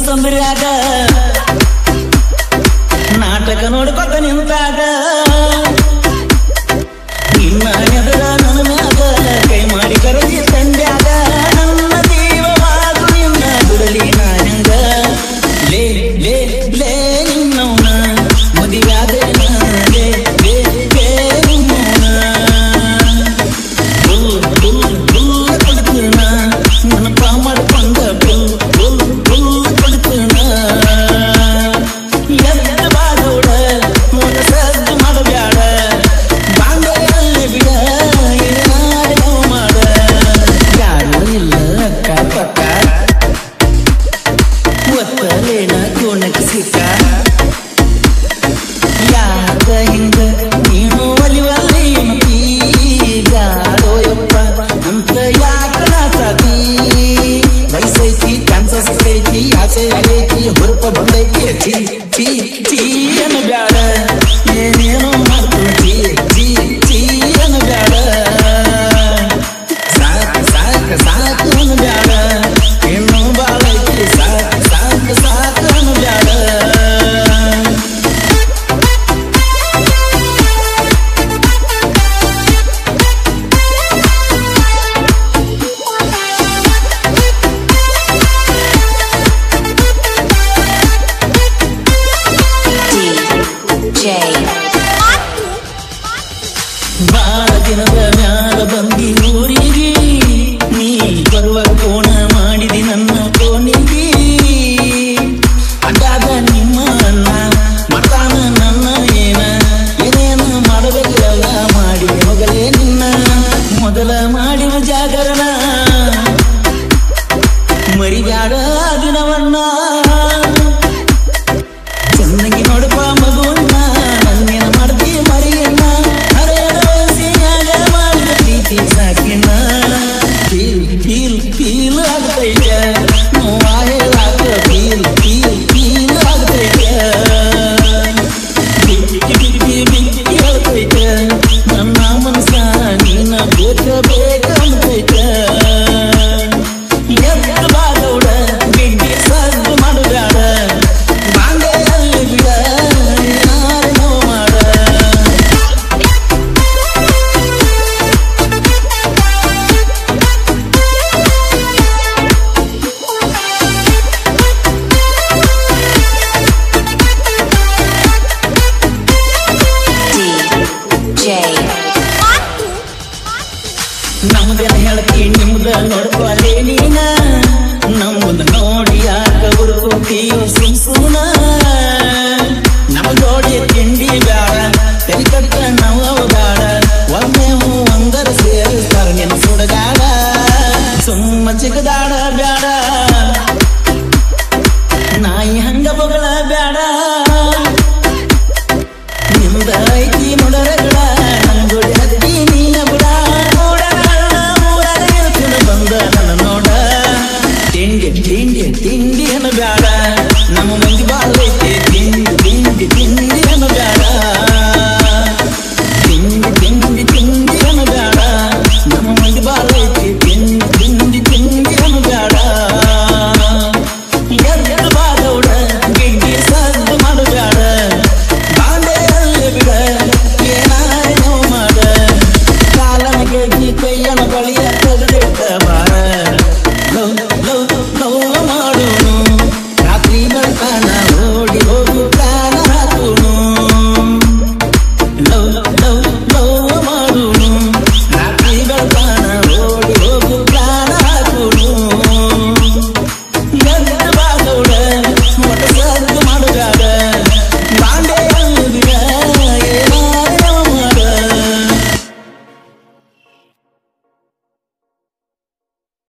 ಸಂದ್ರ್ಯಾಗ ನಾಟಕ ನೋಡ್ಕೊತ ನಿಂತಾಗ ನಿನ್ನ ಎದುರ ನನ್ನ ಮ್ಯಾಗ ಕೈ ಮಾಡಿ ಕರೆದಿ ತಂಡ್ಯಾಗ ನನ್ನ ಜೀವವಾದು ನಿನ್ನ ಬಿಡಲಿ ನಾನಂಗ ಲೇ ಲೇ ಲೇ ನಿನ್ನವನ ಮದುವ್ಯಾದ ಲೇ ಲೇ ಲೇ ನಿನ್ನವನ ಕೊಡ್ತೀನ ನನ್ನ ಪಾಮಡ್ಕೊಂಡ ಕೊಡ್ತೀನ ಎದ್ದ ಬಾಗೋಡ ನೋಡ ಸದ್ದು ಮಾಡಬ್ಯಾಡ ಬಾಂಡೆಯಲ್ಲಿ ಬಿಡ ಏನಾಡೋ ಮಾಡ ಯಾರು ಇಲ್ಲ ಅಕ್ಕ ಪಕ್ಕ ಒತ್ತಲೇನ ಕೋಣಕ್ಕೆ ಸಿಕ್ಕ ಯಾಕ ಹಿಂಗ ನೀನು ಒಲಿವಲ್ಲಿ ಮತೀಗಾಡೋ ಯಪ್ಪ ಅಂತ ಯಾಕ ನಾತಾತಿ ವಯಸ್ಸೈತಿ ಚಾನ್ಸಸ್ ಐತಿ ಆಸೆ ಐತಿ ಹುರುಪ ಬಂದೈತಿ ಚೀ ಚೀ ಚೀ ಅನ್ನ ಬ್ಯಾಡ ಏನೇನೋ ಮಾಡ್ಕೊಳ್ತಿ ಚೀ ಚೀ ಅನ್ನ ಬ್ಯಾಡ ಸಾಕು ಸಾಕು ಸಾಕು ಅನ್ನ ಬ್ಯಾಡ ಇನ್ನೂ ಬಾಳೈತಿ ಸಾಕು ಸಾಕು ಸಾಕು ಅನ್ನ ಬ್ಯಾಡ ಬಾಳ ದಿನದ ಮ್ಯಾಲ ಬಂದಿ ಊರಿಗೆ ನೀ ಬರುವ ಕೋಣ ಮಾಡಿದಿ ನನ್ನ ಕೋಣಿಗೆ ಅಡ್ಡಾದ ನಿಮ್ಮ ಅನ್ನ ಮಾಡ್ತಾನ ನನ್ನ ಏನೇನು ಮಾಡಬೇಕಲ್ಲ ಮಾಡಿ ಮಗಳೇ ನಿನ್ನ ಮೊದಲ ಮಾಡಿದ ಜಾಗರಣ ಮರಿಬ್ಯಾಡ ದಿನವನ್ನ ಚೆನ್ನಾಗಿ ನೋಡಪ್ಪ ಮಗುವನ್ನ ನನ್ನೇನ ಮಾಡ್ತಿ ಮರಿಯನ್ನ ಸಾಕಿನ ಫೀಲ್ ಫೀಲ್ ಫೀಲ್ ಆಗ್ತೈತ ನೋವಾ ಹೇಳಾಕ ಫೀಲ್ ಫೀಲ್ ಫೀಲ್ ಆಗ್ತೈತ ಬಿಕ್ಕಿ ಹೇಳ್ತೈತ ನನ್ನ ಮನಸ ನೀನ ಬೇಕ ಅಂತೈತ ಎದ್ದ ಬಾಗೌಡ ಗಿಡ್ಡಿ ಸದ್ದು ಮಾಡಬ್ಯಾಡ ಬಾಂಡೆಯಲ್ಲಿ ಬಿಡ ಯಾರೇನೋ ಮಾಡ ನಮ್ದೇನ ಹೇಳ್ತಿ ನಿಮ್ದ ನೋಡ್ಕೊಲೇ ನೀನ ನಮ್ಮದ ನೋಡಿ ಯಾಕ ಹುಡುಕೋತೀಯೋ ಸುಮ್ಸುನ ನಮ್ಮ ಜೋಡಿ ತಿಂಡಿ ಬ್ಯಾಡ ತೆರಿ ಕಟ್ಟ ನಾವು ಬ್ಯಾಡ ಒಮ್ಮೆ ಒಂದರ ಸೇರಿಸ್ತಾರ ನಿನ್ನ ಸುಡಗಾಡ ಸುಮ್ಮ ಚಿಕ್ಕದಾಡ ಬ್ಯಾಡ ನಾಯಿ ಹಂಗ ಬಗಳ ಬ್ಯಾಡ